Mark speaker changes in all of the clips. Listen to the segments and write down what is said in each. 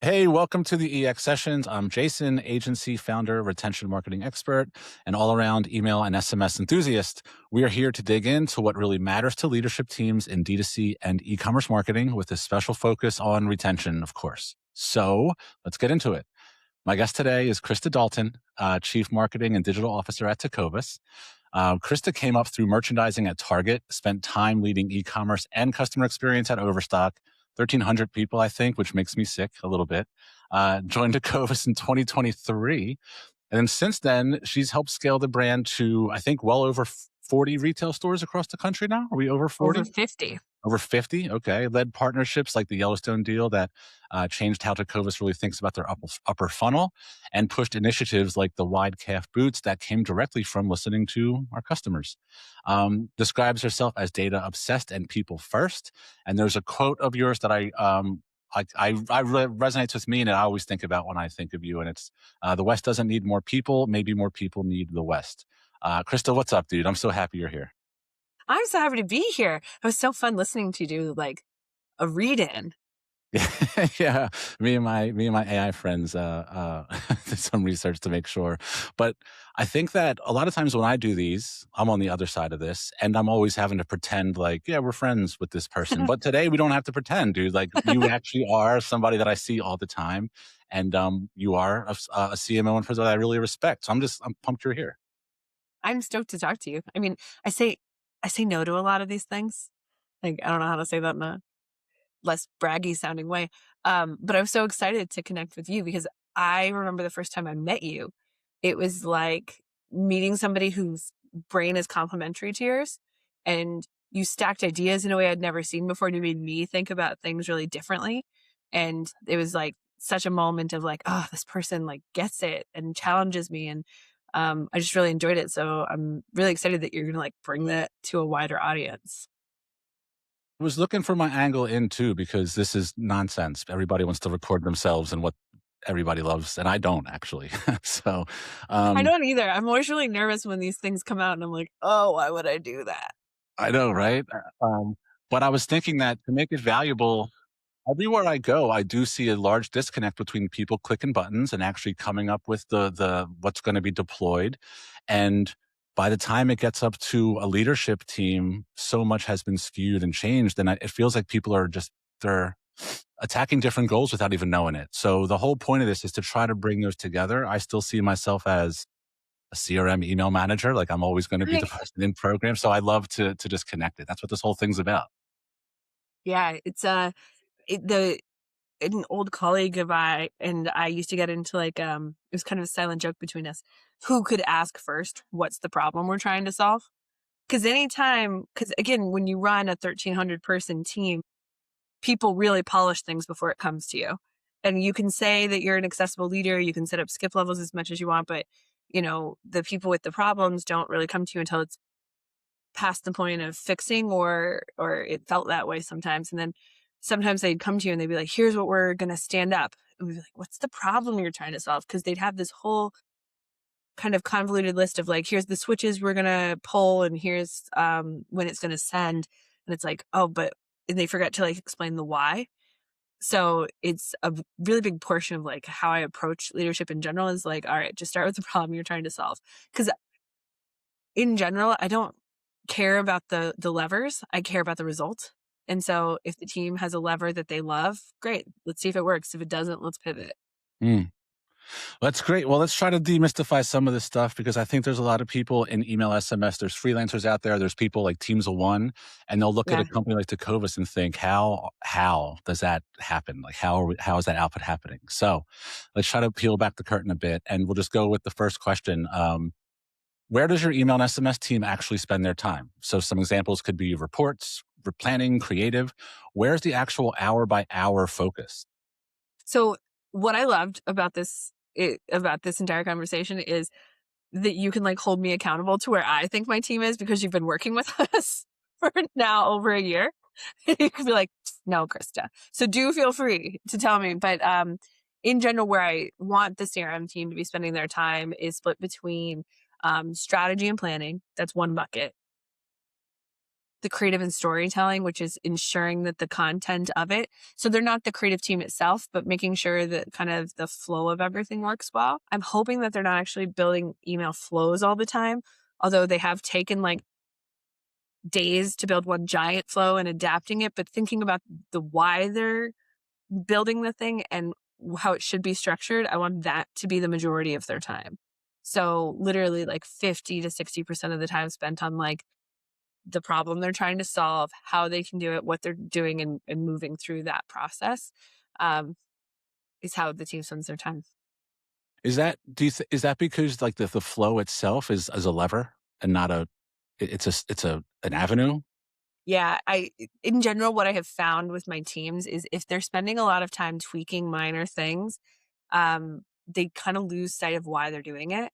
Speaker 1: Hey, welcome to the EX Sessions. I'm Jason, agency founder, retention marketing expert, and all around email and SMS enthusiast. We are here to dig into what really matters to leadership teams in D2C and e commerce marketing with a special focus on retention, of course. So let's get into it. My guest today is Krista Dalton, Chief Marketing and Digital Officer at Tecovas. Krista came up through merchandising at Target, spent time leading e-commerce and customer experience at Overstock, 1,300 people, I think, which makes me sick a little bit. Joined Tecovas in 2023. And then since then, she's helped scale the brand to, I think, well over 40 retail stores across the country now. Are we over
Speaker 2: Over
Speaker 1: 40?
Speaker 2: 50.
Speaker 1: Over 50? Okay. Led partnerships like the Yellowstone deal that changed how Tecovas really thinks about their upper funnel and pushed initiatives like the wide calf boots that came directly from listening to our customers. Describes herself as data obsessed and people first. And there's a quote of yours that resonates with me and I always think about when I think of you. And it's the West doesn't need more people. Maybe more people need the West. Krista, what's up, dude? I'm so happy you're here.
Speaker 2: I'm so happy to be here. It was so fun listening to you do like a read-in.
Speaker 1: Yeah, me and my AI friends did some research to make sure. But I think that a lot of times when I do these, I'm on the other side of this, and I'm always having to pretend like, yeah, we're friends with this person. But today we don't have to pretend, dude. Like you actually are somebody that I see all the time, and you are a CMO and person that I really respect. So I'm pumped you're here.
Speaker 2: I'm stoked to talk to you. I mean, I say I say no to a lot of these things. Like I don't know how to say that in a less braggy sounding way. But I was so excited to connect with you because I remember the first time I met you, it was like meeting somebody whose brain is complementary to yours and you stacked ideas in a way I'd never seen before and you made me think about things really differently. And it was like such a moment of like, oh, this person like gets it and challenges me. And I just really enjoyed it. So I'm really excited that you're gonna like bring that to a wider audience.
Speaker 1: I was looking for my angle in too because this is nonsense. Everybody wants to record themselves and what everybody loves, and I don't actually. So,
Speaker 2: I
Speaker 1: um,
Speaker 2: don't either. I'm always really nervous when these things come out and I'm like, "Oh, why would I do that?"
Speaker 1: I know, right? But I was thinking that to make it valuable, everywhere I go, I do see a large disconnect between people clicking buttons and actually coming up with the what's going to be deployed. And by the time it gets up to a leadership team, so much has been skewed and changed, and it feels like people are just they're attacking different goals without even knowing it. So the whole point of this is to try to bring those together. I still see myself as a CRM email manager. Like I'm always going to be the
Speaker 2: Right.
Speaker 1: person in program. So I love to just connect it. That's what this whole thing's about.
Speaker 2: Yeah, it's, the an old colleague of I and I used to get into like, it was kind of a silent joke between us, who could ask first, "What's the problem we're trying to solve?" Because again, when you run a 1,300 person team, people really polish things before it comes to you. And you can say that you're an accessible leader, you can set up skip levels as much as you want, but, the people with the problems don't really come to you until it's past the point of fixing or it felt that way sometimes. And then sometimes they'd come to you and they'd be like, "Here's what we're gonna stand up." And we'd be like, "What's the problem you're trying to solve?" Because they'd have this whole kind of convoluted list of like, here's the switches we're gonna pull and here's when it's gonna send. And it's like, oh, but and they forget to like explain the why. So it's a really big portion of like how I approach leadership in general is like, all right, just start with the problem you're trying to solve. Because in general, I don't care about the levers. I care about the result. And so if the team has a lever that they love, great. Let's see if it works. If it doesn't, let's pivot.
Speaker 1: Mm. That's great. Well, let's try to demystify some of this stuff because I think there's a lot of people in email SMS. There's freelancers out there. There's people like Teams of One, and they'll look at
Speaker 2: Yeah.
Speaker 1: a company like Tecovas and think, how does that happen? Like how is that output happening? So let's try to peel back the curtain a bit, and we'll just go with the first question. Where does your email and SMS team actually spend their time? So some examples could be reports, planning, creative. Where's the actual hour by hour focus?
Speaker 2: So what I loved about about this entire conversation is that you can like hold me accountable to where I think my team is because you've been working with us for now over a year. You could be like, "No, Krista." So do feel free to tell me. But in general, where I want the CRM team to be spending their time is split between strategy and planning. That's one bucket. the creative and storytelling, which is ensuring that the content of it. So they're not the creative team itself, but making sure that kind of the flow of everything works well. I'm hoping that they're not actually building email flows all the time, although they have taken like days to build one giant flow and adapting it, but thinking about the why they're building the thing and how it should be structured, I want that to be the majority of their time. So literally like 50 to 60% of the time spent on like the problem they're trying to solve, how they can do it, what they're doing, and moving through that process um, is how the team spends their time.
Speaker 1: Is that is that because like the flow itself is a lever and not a it's a an avenue?
Speaker 2: Yeah, in general, what I have found with my teams is if they're spending a lot of time tweaking minor things, they kind of lose sight of why they're doing it.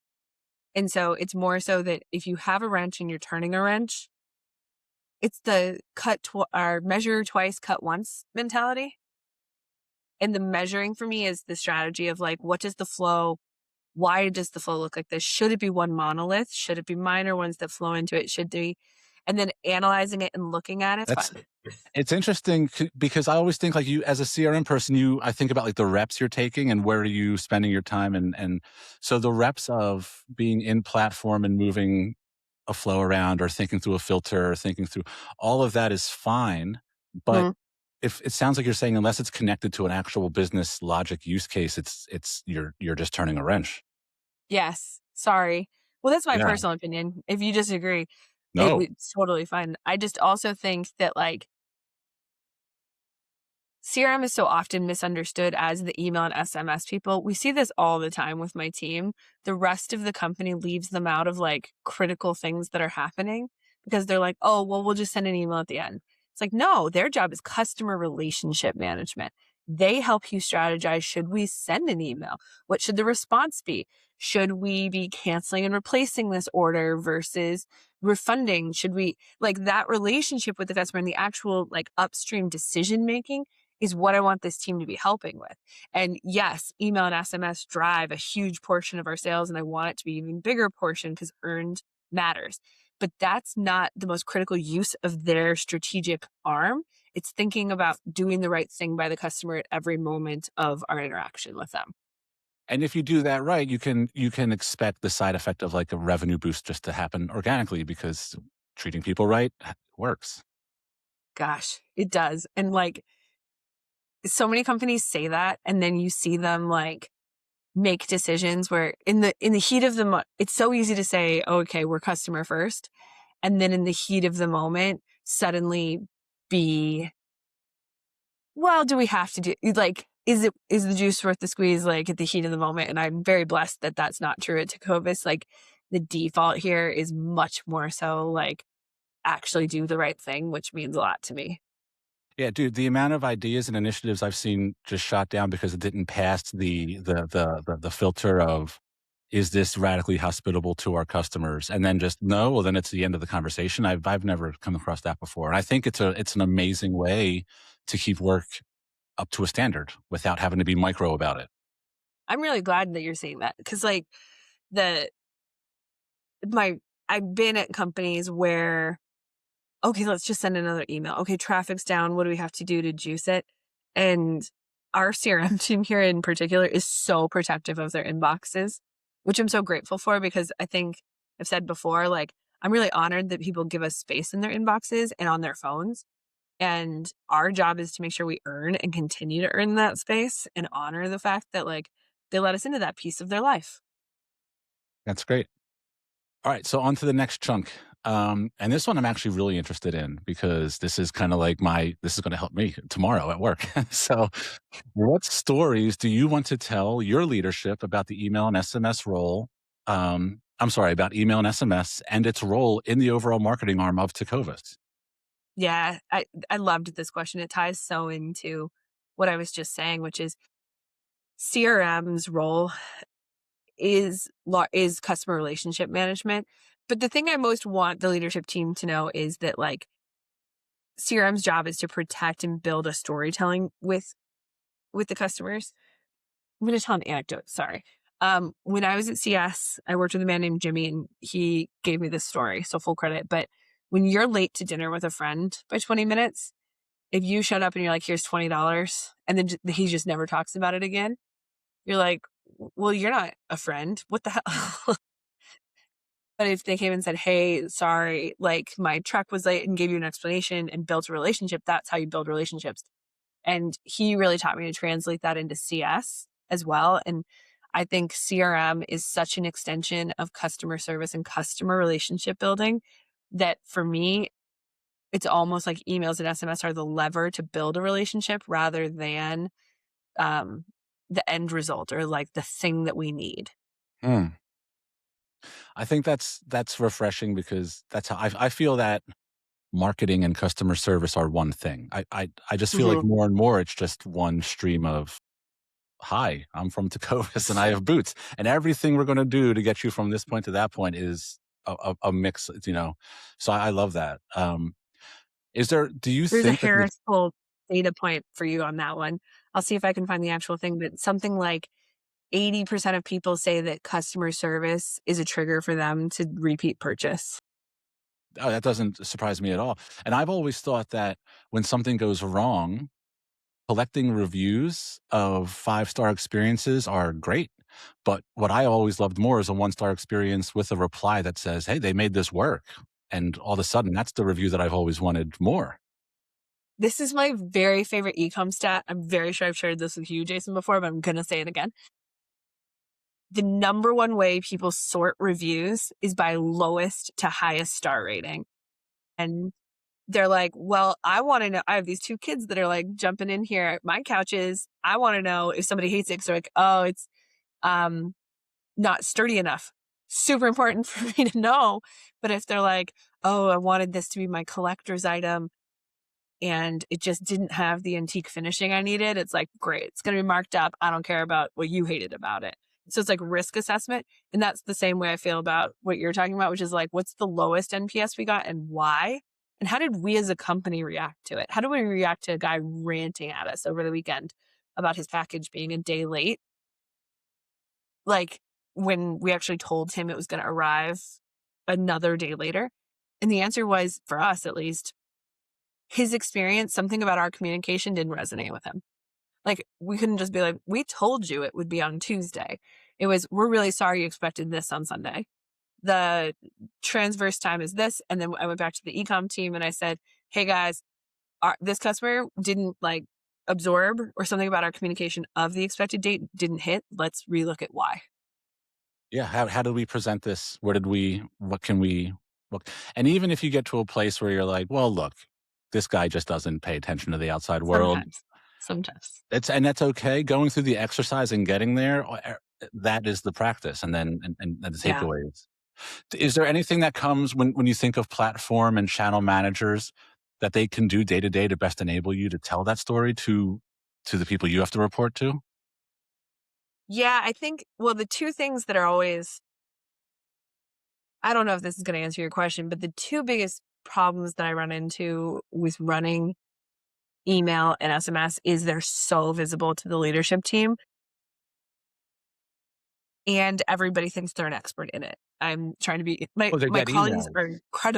Speaker 2: And so it's more so that if you have a wrench and you're turning a wrench, it's the or measure twice, cut once mentality. And the measuring for me is the strategy of like, what does the flow, why does the flow look like this? Should it be one monolith? Should it be minor ones that flow into it? Should they, and then analyzing it and looking at it. It's
Speaker 1: That's
Speaker 2: fun.
Speaker 1: It's interesting because I always think like you as a CRM person, I think about like the reps you're taking and where are you spending your time and so the reps of being in platform and moving a flow around or thinking through a filter or thinking through all of that is fine. But
Speaker 2: Mhm.
Speaker 1: if it sounds like you're saying unless it's connected to an actual business logic use case, it's you're just turning a wrench.
Speaker 2: Yes. Sorry. Well, that's my
Speaker 1: Yeah.
Speaker 2: personal opinion. If you disagree,
Speaker 1: No.
Speaker 2: it's totally fine. I just also think that like CRM is so often misunderstood as the email and SMS people. We see this all the time with my team. The rest of the company leaves them out of like critical things that are happening because they're like, oh, well, we'll just send an email at the end. It's like, no, their job is customer relationship management. They help you strategize. Should we send an email? What should the response be? Should we be canceling and replacing this order versus refunding? Should we like that relationship with the customer and the actual like upstream decision making is what I want this team to be helping with. And yes, email and SMS drive a huge portion of our sales, and I want it to be even bigger portion because earned matters. But that's not the most critical use of their strategic arm. It's thinking about doing the right thing by the customer at every moment of our interaction with them.
Speaker 1: And if you do that right, you can expect the side effect of like a revenue boost just to happen organically because treating people right works.
Speaker 2: Gosh, it does. And like so many companies say that, and then you see them like make decisions where in the heat of the it's so easy to say, oh, okay, we're customer first, and then in the heat of the moment suddenly be, well, do we have to do like is the juice worth the squeeze like at the heat of the moment? And I'm very blessed that that's not true at Tecovas. Like the default here is much more so like actually do the right thing, which means a lot to me.
Speaker 1: Yeah, dude, the amount of ideas and initiatives I've seen just shot down because it didn't pass the filter of is this radically hospitable to our customers? And then just no, well then it's the end of the conversation. I've never come across that before. And I think it's an amazing way to keep work up to a standard without having to be micro about it.
Speaker 2: I'm really glad that you're saying that because like the my I've been at companies where, okay, let's just send another email. Okay, traffic's down. What do we have to do to juice it? And our CRM team here in particular is so protective of their inboxes, which I'm so grateful for because I think I've said before, like, I'm really honored that people give us space in their inboxes and on their phones. And our job is to make sure we earn and continue to earn that space and honor the fact that, like, they let us into that piece of their life.
Speaker 1: That's great. All right, so on to the next chunk. And this one I'm actually really interested in because this is kind of like this is going to help me tomorrow at work. So, what stories do you want to tell your leadership about the email and SMS role? I'm sorry, about email and SMS and its role in the overall marketing arm of Tecovas.
Speaker 2: Yeah, I loved this question. It ties so into what I was just saying, which is CRM's role is customer relationship management. But the thing I most want the leadership team to know is that like CRM's job is to protect and build a storytelling with the customers. I'm going to tell an anecdote. Sorry. When I was at CS, I worked with a man named Jimmy, and he gave me this story. So full credit. But when you're late to dinner with a friend by 20 minutes, if you showed up and you're like, here's $20, and then he just never talks about it again, you're like, well, you're not a friend. What the hell? But if they came and said, hey, sorry, like my truck was late and gave you an explanation and built a relationship, that's how you build relationships. And he really taught me to translate that into CS as well. And I think CRM is such an extension of customer service and customer relationship building that for me, it's almost like emails and SMS are the lever to build a relationship rather than um, the end result or like the thing that we need.
Speaker 1: Hmm. I think that's refreshing because that's how I feel that marketing and customer service are one thing. I just feel like
Speaker 2: Mhm.
Speaker 1: more and more it's just one stream of, "Hi, I'm from Tecovas and I have boots, and everything we're gonna do to get you from this point to that point is a mix," you know? So I love that. Is there do you
Speaker 2: There's a
Speaker 1: think that there's
Speaker 2: Harris Poll data point for you on that one. I'll see if I can find the actual thing, but something like 80% of people say that customer service is a trigger for them to repeat purchase.
Speaker 1: oh, that doesn't surprise me at all, and I've always thought that when something goes wrong, collecting reviews of five-star experiences are great, but what I always loved more is a one-star experience with a reply that says, "Hey, they made this work," and all of a sudden, that's the review that I've always wanted more.
Speaker 2: This is my very favorite e-com stat. I'm very sure I've shared this with you, Jason, before, but I'm going to say it again. The number one way people sort reviews is by lowest to highest star rating. And they're like, well, I want to know. I have these two kids that are like jumping in here at my couches. I want to know if somebody hates it. 'Cause they're like, oh, it's um, not sturdy enough. Super important for me to know. But if they're like, oh, I wanted this to be my collector's item and it just didn't have the antique finishing I needed, it's like, great, it's going to be marked up. I don't care about what you hated about it. So it's like risk assessment. And that's the same way I feel about what you're talking about, which is like, what's the lowest NPS we got and why? And how did we as a company react to it? How do we react to a guy ranting at us over the weekend about his package being a day late? Like when we actually told him it was going to arrive another day later. And the answer was, for us at least, his experience, something about our communication didn't resonate with him. Like, we couldn't just be like, we told you it would be on Tuesday. It was, we're really sorry you expected this on Sunday. The transverse time is this. And then I went back to the ecom team and I said, hey guys, this customer didn't like absorb or something about our communication of the expected date didn't hit. Let's relook at why.
Speaker 1: Yeah, how did we present this? Where did we what can we what and even if you get to a place where you're like, "Well, look, this guy just doesn't pay attention to the outside world,"
Speaker 2: Sometimes, sometimes.
Speaker 1: that's okay. Going through the exercise and getting there, that is the practice, and then and the
Speaker 2: Yeah.
Speaker 1: takeaways. Is there anything that comes when you think of platform and channel managers that they can do day to day to best enable you to tell that story to the people you have to report to?
Speaker 2: Yeah. I think, well, the two things that are always, I don't know if this is going to answer your question, but the two biggest problems that I run into with running email and SMS is they're so visible to the leadership team and everybody thinks they're an expert in it. I'm trying to be
Speaker 1: Oh, they
Speaker 2: my
Speaker 1: get
Speaker 2: colleagues
Speaker 1: emails.
Speaker 2: are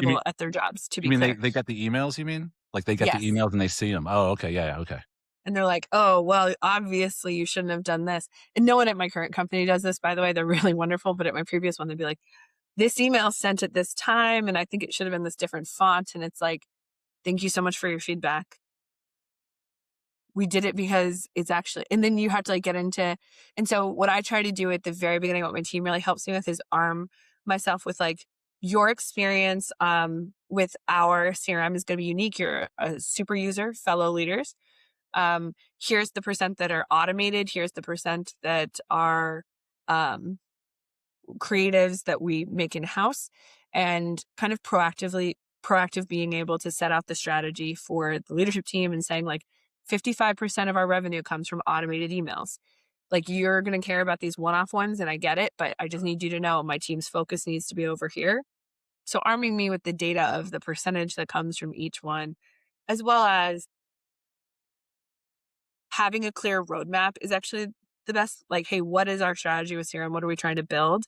Speaker 1: You mean
Speaker 2: incredible at their jobs, to
Speaker 1: you
Speaker 2: be
Speaker 1: mean
Speaker 2: clear.
Speaker 1: they get the emails, you mean? Like, they get the
Speaker 2: Yes.
Speaker 1: emails and they see them. Oh, okay, yeah, yeah, okay.
Speaker 2: And they're like, "Oh, well, obviously you shouldn't have done this." And no one at my current company does this, by the way. They're really wonderful, but at my previous one they'd be like, "This email sent at this time and I think it should have been this different font." And it's like, "Thank you so much for your feedback. We did it because it's actually," and then you have to like get into, and so what I try to do at the very beginning, what my team really helps me with is arm myself with like, your experience with our CRM is going to be unique. You're a super user, fellow leaders. Here's the percent that are automated. Here's the percent that are um, creatives that we make in house, and kind of proactive being able to set out the strategy for the leadership team and saying like 55% of our revenue comes from automated emails. Like, you're going to care about these one-off ones and I get it, but I just need you to know my team's focus needs to be over here. So arming me with the data of the percentage that comes from each one, as well as having a clear roadmap is actually the best. Like, hey, what is our strategy with CRM? What are we trying to build?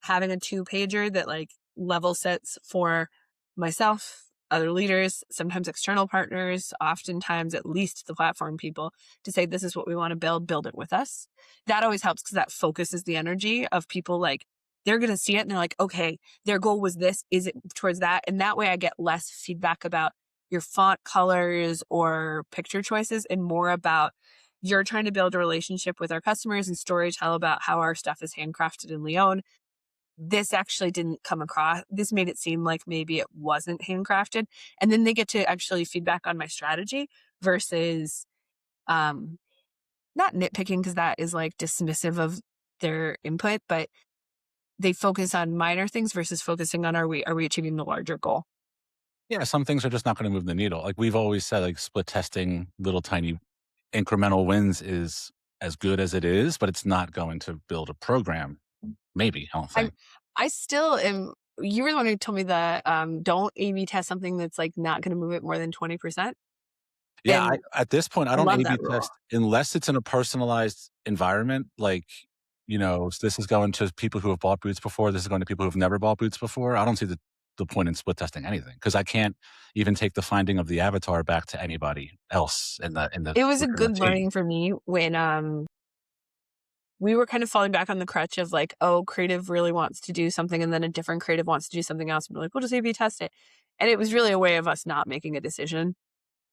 Speaker 2: Having a two pager that like level sets for myself, other leaders, sometimes external partners, oftentimes at least the platform people, to say, this is what we want to build it with us. That always helps because that focuses the energy of people. Like, they're going to see it and they're like, okay, their goal was this. Is it towards that? And that way I get less feedback about your font colors or picture choices and more about you're trying to build a relationship with our customers and story tell about how our stuff is handcrafted in Lyon. This actually didn't come across. This made it seem like maybe it wasn't handcrafted. And then they get to actually feedback on my strategy versus um, not nitpicking because that is like dismissive of their input, but they focus on minor things versus focusing on are we achieving the larger goal?
Speaker 1: Yeah, some things are just not going to move the needle. Like we've always said, like split testing, little tiny incremental wins is as good as it is, but it's not going to build a program. Maybe, I don't
Speaker 2: I'm
Speaker 1: think.
Speaker 2: I still am. You were the one who told me that don't A/B test something that's like not going to move it more than 20%.
Speaker 1: Yeah,
Speaker 2: And
Speaker 1: at this point, I
Speaker 2: I
Speaker 1: don't
Speaker 2: love
Speaker 1: A/B
Speaker 2: that rule.
Speaker 1: test unless it's in a personalized environment. Like, this is going to people who have bought boots before. This is going to people who've never bought boots before. I don't see the point in split testing anything because I can't even take the finding of the avatar back to anybody else
Speaker 2: It was a
Speaker 1: within the
Speaker 2: good
Speaker 1: team.
Speaker 2: learning for me when we were kind of falling back on the crutch of like, oh, creative really wants to do something and then a different creative wants to do something else. And we're like, we'll just A/B test it. And it was really a way of us not making a decision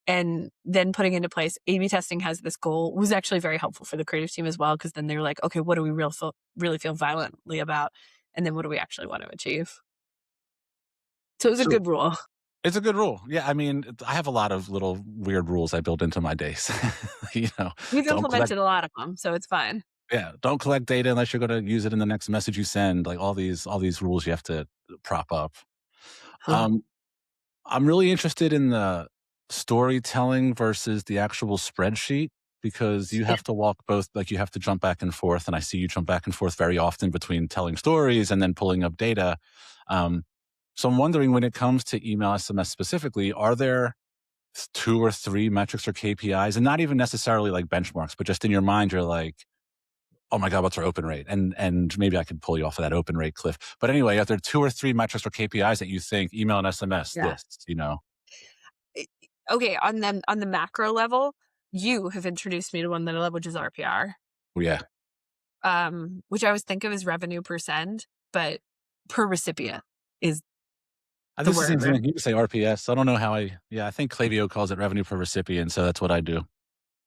Speaker 2: and then putting into place. A/B testing has this goal was actually very helpful for the creative team as well, because then they were like, okay, what do we really feel violently about? And then what do we actually want to achieve? So it was a
Speaker 1: So
Speaker 2: good rule.
Speaker 1: it's a good rule. Yeah, I mean, I have a lot of little weird rules I build into my days. you know,
Speaker 2: We've
Speaker 1: don't collect
Speaker 2: implemented a lot of them, so it's fine.
Speaker 1: Yeah, don't collect data unless you're gonna use it in the next message you send, like all these rules you have to prop up.
Speaker 2: Huh.
Speaker 1: Um, I'm really interested in the storytelling versus the actual spreadsheet because you
Speaker 2: Yeah.
Speaker 1: have to walk both like, you have to jump back and forth, and I see you jump back and forth very often between telling stories and then pulling up data. Um, so I'm wondering when it comes to email SMS specifically, are there 2 or 3 metrics or KPIs, and not even necessarily like benchmarks, but just in your mind, you're like, oh my God, what's our open rate? And maybe I could pull you off of that open rate cliff. But anyway, are there 2 or 3 metrics or KPIs that you think email and SMS
Speaker 2: Yeah.
Speaker 1: this?
Speaker 2: I Okay, on the macro level, you have introduced me to one that I love, which is RPR,
Speaker 1: Well, yeah.
Speaker 2: which I always think of as revenue per send, but per recipient is
Speaker 1: I
Speaker 2: the
Speaker 1: think it's the same
Speaker 2: word.
Speaker 1: thing. You can say RPS. I don't know how I think Klaviyo calls it revenue per recipient. So that's what I do.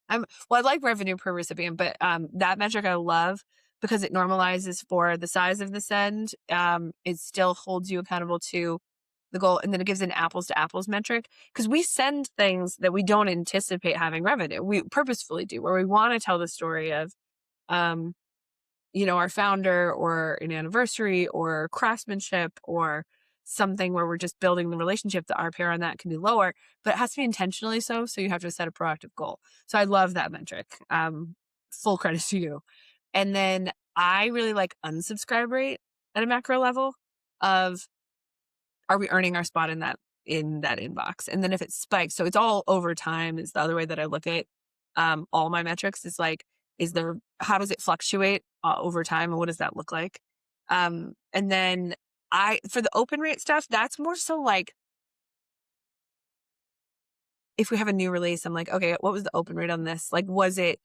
Speaker 2: I like revenue per recipient, but that metric I love because it normalizes for the size of the send. It still holds you accountable to the goal, and then it gives an apples to apples metric because we send things that we don't anticipate having revenue. We purposefully do, where we want to tell the story of um, our founder or an anniversary or craftsmanship or something where we're just building the relationship. The RPR on that can be lower, but it has to be intentionally so. So you have to set a proactive goal. So I love that metric. Full credit to you. And then I really like unsubscribe rate at a macro level of are we earning our spot in that inbox? And then if it spikes, so it's all over time is the other way that I look at all my metrics is like, is there how does it fluctuate over time and what does that look like? And then I for the open rate stuff, that's more so like if we have a new release, I'm like, okay, what was the open rate on this? Like, was it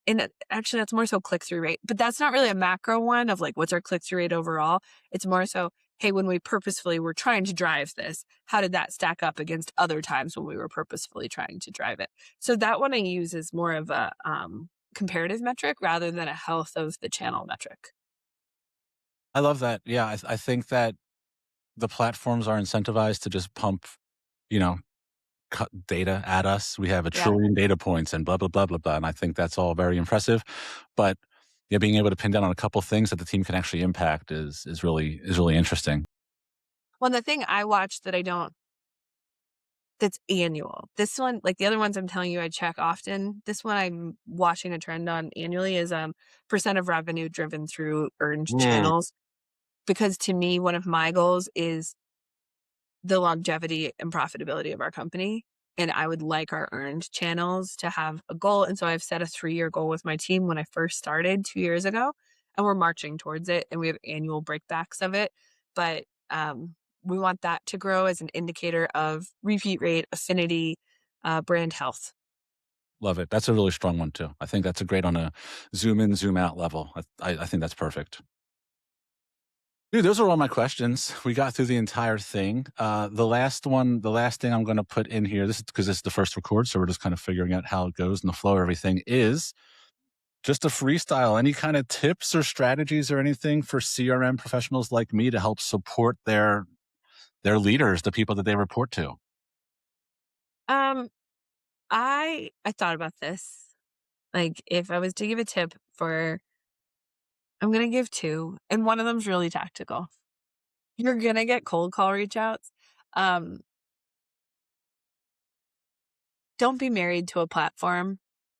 Speaker 2: and actually that's more so click through rate, but that's not really a macro one of like, what's our click through rate overall? It's more so, hey, when we purposefully were trying to drive this, how did that stack up against other times when we were purposefully trying to drive it? So that one I use is more of a comparative metric rather than a health of the channel metric.
Speaker 1: I love that. Yeah, I think that the platforms are incentivized to just pump, you know, cut data at us. We have a
Speaker 2: Yeah.
Speaker 1: trillion data points and blah blah blah blah blah. And I think that's all very impressive. But yeah, being able to pin down on a couple things that the team can actually impact is really interesting.
Speaker 2: Well, the thing I watch that I don't that's annual. This one, like the other ones I'm telling you I check often, this one I'm watching a trend on annually is, percent of revenue driven through earned
Speaker 1: Mm.
Speaker 2: channels, because to me, one of my goals is the longevity and profitability of our company, and I would like our earned channels to have a goal, and so I've set a 3-year goal with my team when I first started 2 years ago, and we're marching towards it, and we have annual breakbacks of it, but, we want that to grow as an indicator of repeat rate, affinity, brand health.
Speaker 1: Love it. That's a really strong one too. I think that's a great on a zoom in, zoom out level. I think that's perfect. Dude, those are all my questions. We got through the entire thing. The last thing I'm going to put in here, this is because this is the first record, so we're just kind of figuring out how it goes and the flow of everything is just a freestyle. Any kind of tips or strategies or anything for CRM professionals like me to help support their leaders, the people that they report to?
Speaker 2: Um, I thought about this. Like, if I was to give a tip for, I'm gonna give two, and one of them's really tactical. You're gonna get cold call reach outs. Um, don't be married to a platform.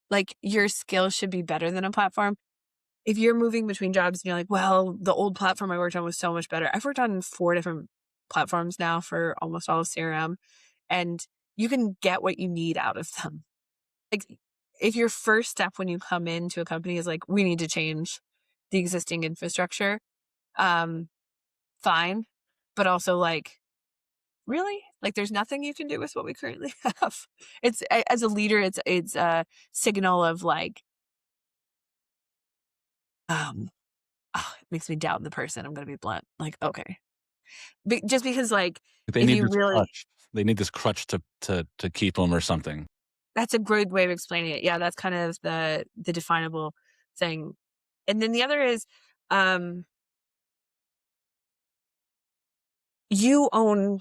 Speaker 2: Like, your skills should be better than a platform. If you're moving between jobs and you're like, well, the old platform I worked on was so much better. I've worked on 4 different platforms now for almost all of CRM, and you can get what you need out of them. Like, if your first step when you come into a company is like, we need to change the existing infrastructure, um, fine. But also, like, really? Like, there's nothing you can do with what we currently have. As a leader, it's a signal of like, um, it makes me doubt the person. I'm gonna be blunt. Like, okay, just because, like,
Speaker 1: They
Speaker 2: if
Speaker 1: need
Speaker 2: you
Speaker 1: this
Speaker 2: really,
Speaker 1: crutch. They need this crutch to keep them or something.
Speaker 2: that's a good way of explaining it. Yeah, that's kind of the definable thing. And then the other is, um, you own.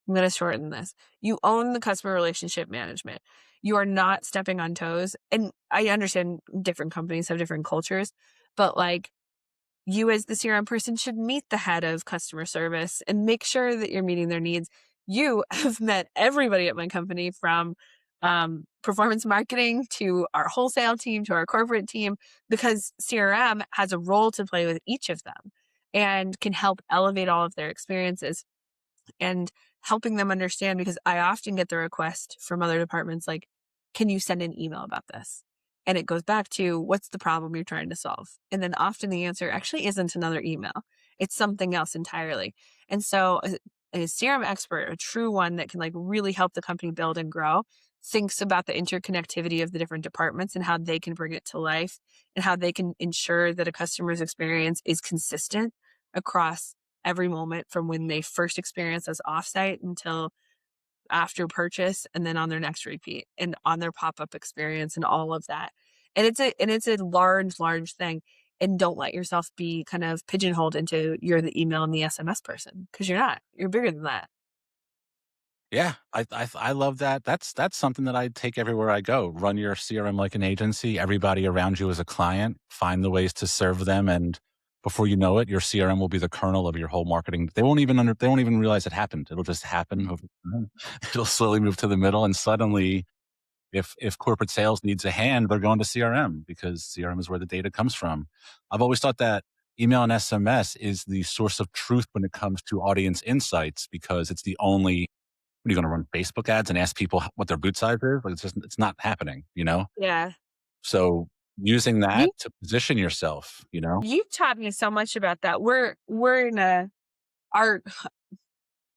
Speaker 2: I'm going to shorten this. You own the customer relationship management. You are not stepping on toes. And I understand different companies have different cultures, but like, you as the CRM person should meet the head of customer service and make sure that you're meeting their needs. You have met everybody at my company, from performance marketing to our wholesale team to our corporate team, because CRM has a role to play with each of them and can help elevate all of their experiences, and helping them understand, because I often get the request from other departments like, can you send an email about this? And it goes back to, what's the problem you're trying to solve? And then often the answer actually isn't another email. It's something else entirely. And so a CRM expert, a true one that can like really help the company build and grow, thinks about the interconnectivity of the different departments and how they can bring it to life, and how they can ensure that a customer's experience is consistent across every moment, from when they first experience us offsite until after purchase, and then on their next repeat and on their pop-up experience and all of that. And it's a large thing. And don't let yourself be kind of pigeonholed into, you're the email and the SMS person, because you're not. You're bigger than that.
Speaker 1: Yeah, I love that. That's something that I take everywhere I go. Run your CRM like an agency. Everybody around you is a client. Find the ways to serve them, and before you know it, your CRM will be the kernel of your whole marketing. They won't even realize it happened. It'll just happen over time. It'll slowly move to the middle, and suddenly, if corporate sales needs a hand, they're going to CRM because CRM is where the data comes from. I've always thought that email and SMS is the source of truth when it comes to audience insights, because it's the only, what are you going to run Facebook ads and ask people what their boot size is? Like, it's not happening, you know?
Speaker 2: Yeah.
Speaker 1: So using that
Speaker 2: You
Speaker 1: to position yourself, you know?
Speaker 2: you've taught me so much about that. We're in a our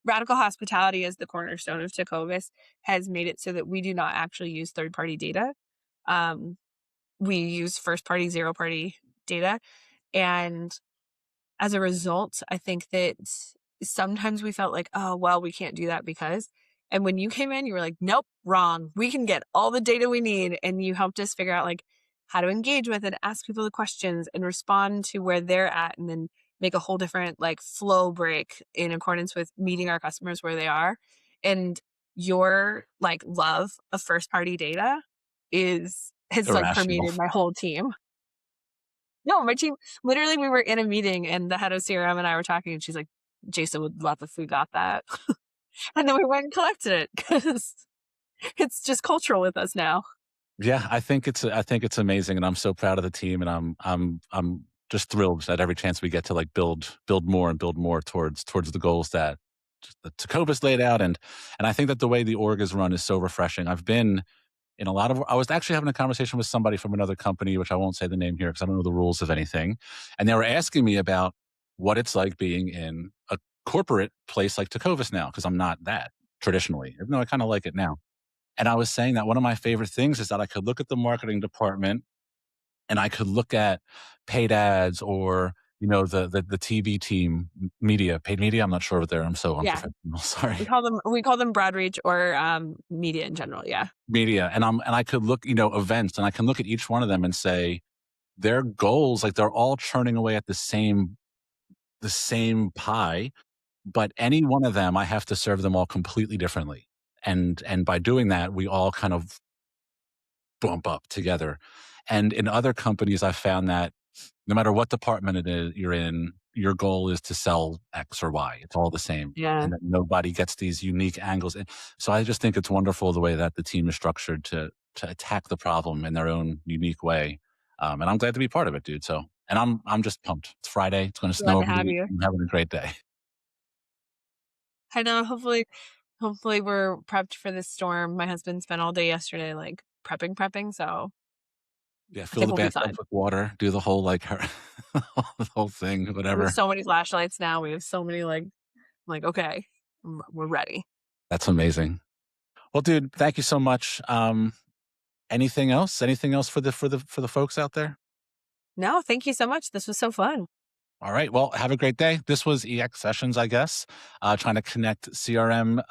Speaker 2: radical hospitality as the cornerstone of Tecovas has made it so that we do not actually use third party data. Um, we use first party, zero party data. And as a result, I think that sometimes we felt like, oh, well, we can't do that because. And when you came in, you were like, nope, wrong. We can get all the data we need. And you helped us figure out like how to engage with it, ask people the questions, and respond to where they're at, and then make a whole different like flow break in accordance with meeting our customers where they are. And your like love of first party data has like
Speaker 1: Irrational.
Speaker 2: permeated my whole team. No, my team, literally, we were in a meeting and the head of CRM and I were talking, and she's like, Jason would love if we got that. And then we went and collected it because it's just cultural with us now.
Speaker 1: Yeah, I think it's amazing, and I'm so proud of the team, and I'm just thrilled that every chance we get to like build more and build more towards the goals that the Tecovas laid out, and I think that the way the org is run is so refreshing. I've been in a lot of, I was actually having a conversation with somebody from another company, which I won't say the name here because I don't know the rules of anything, and they were asking me about what it's like being in a corporate place like Tecovas now, because I'm not that traditionally, even though I kind of like it now. And I was saying that one of my favorite things is that I could look at the marketing department and I could look at paid ads or the TV team, media, paid media. I'm not sure what they're. I'm so
Speaker 2: Yeah.
Speaker 1: unprofessional. Sorry,
Speaker 2: We call them broad reach or, media in general, yeah.
Speaker 1: media. And I could look, events, and I can look at each one of them and say their goals, like they're all churning away at the same pie, but any one of them, I have to serve them all completely differently. And by doing that, we all kind of bump up together. And in other companies, I've found that no matter what department it is you're in, your goal is to sell X or Y. It's all the same.
Speaker 2: Yeah.
Speaker 1: And that nobody gets these unique angles. And so I just think it's wonderful the way that the team is structured to attack the problem in their own unique way. And I'm glad to be part of it, dude. So, and I'm just pumped. It's Friday. It's going to
Speaker 2: Glad
Speaker 1: snow
Speaker 2: to
Speaker 1: over the
Speaker 2: have
Speaker 1: weekend.
Speaker 2: you.
Speaker 1: I'm having a great day.
Speaker 2: I know, hopefully we're prepped for this storm. My husband spent all day yesterday, like, prepping, so
Speaker 1: Yeah,
Speaker 2: I
Speaker 1: fill
Speaker 2: think
Speaker 1: the
Speaker 2: we'll be
Speaker 1: bathtubs
Speaker 2: fine.
Speaker 1: with water, do the whole like the whole thing,
Speaker 2: We have
Speaker 1: whatever.
Speaker 2: so many flashlights now, we have so many, like, "Okay, we're ready."
Speaker 1: That's amazing. Well, dude, thank you so much. Anything else? Anything else for the folks out there?
Speaker 2: No, thank you so much, this was so fun.
Speaker 1: All right. Well, have a great day. This was EX Sessions, I guess, trying to connect CRM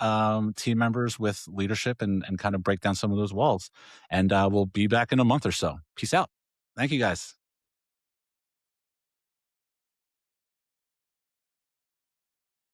Speaker 1: team members with leadership and kind of break down some of those walls. And we'll be back in a month or so. Peace out. Thank you, guys.